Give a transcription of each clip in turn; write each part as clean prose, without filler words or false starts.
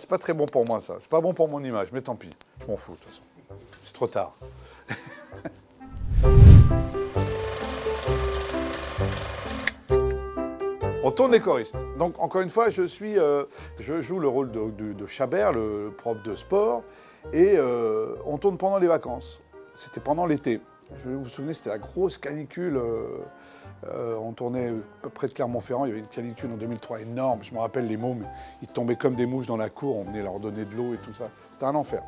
C'est pas très bon pour moi, ça. C'est pas bon pour mon image, mais tant pis. Je m'en fous, de toute façon. C'est trop tard. On tourne les choristes. Donc, encore une fois, je joue le rôle de Chabert, le prof de sport, et on tourne pendant les vacances. C'était pendant l'été. Vous vous souvenez, c'était la grosse canicule. On tournait près de Clermont-Ferrand, il y avait une canicule en 2003 énorme. Je me rappelle les mômes, ils tombaient comme des mouches dans la cour, on venait leur donner de l'eau et tout ça. C'était un enfer.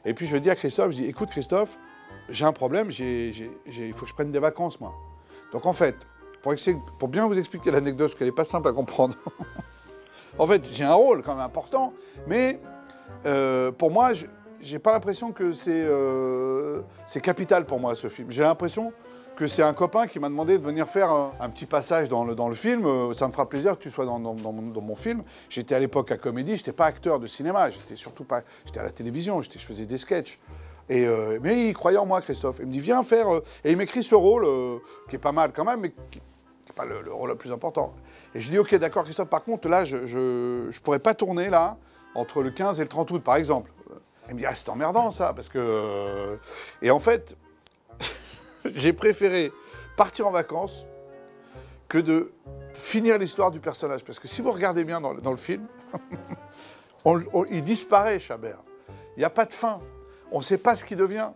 Et puis je dis à Christophe, je dis, écoute Christophe, j'ai un problème, il faut que je prenne des vacances, moi. Donc en fait, pour bien vous expliquer l'anecdote, parce qu'elle n'est pas simple à comprendre, en fait, j'ai un rôle quand même important, mais pour moi, j'ai pas l'impression que c'est capital pour moi, ce film. J'ai l'impression que c'est un copain qui m'a demandé de venir faire un petit passage dans le film. Ça me fera plaisir que tu sois dans mon film. J'étais à l'époque à Comédie, j'étais pas acteur de cinéma, j'étais à la télévision, je faisais des sketchs. Mais il croyait en moi, Christophe. Il me dit, viens faire... Et il m'écrit ce rôle, qui est pas mal quand même, mais qui n'est pas le rôle le plus important. Et je dis, ok, d'accord, Christophe, par contre, là, je pourrais pas tourner, là, entre le 15 et le 30 août, par exemple. Il me dit, ah, c'est emmerdant, ça, parce que... Et en fait, j'ai préféré partir en vacances que de finir l'histoire du personnage. Parce que si vous regardez bien dans le film, il disparaît, Chabert. Il n'y a pas de fin. On ne sait pas ce qu'il devient.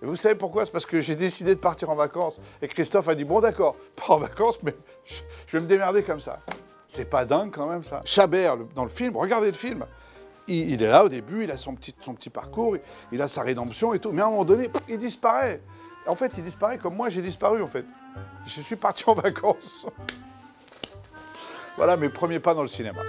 Et vous savez pourquoi? C'est parce que j'ai décidé de partir en vacances. Et Christophe a dit, bon d'accord, pas en vacances, mais je vais me démerder comme ça. C'est pas dingue quand même, ça. Chabert, dans le film, regardez le film. Il est là au début, il a son petit parcours, il a sa rédemption et tout. Mais à un moment donné, il disparaît. En fait, il disparaît comme moi, j'ai disparu, en fait. Je suis parti en vacances. Voilà mes premiers pas dans le cinéma.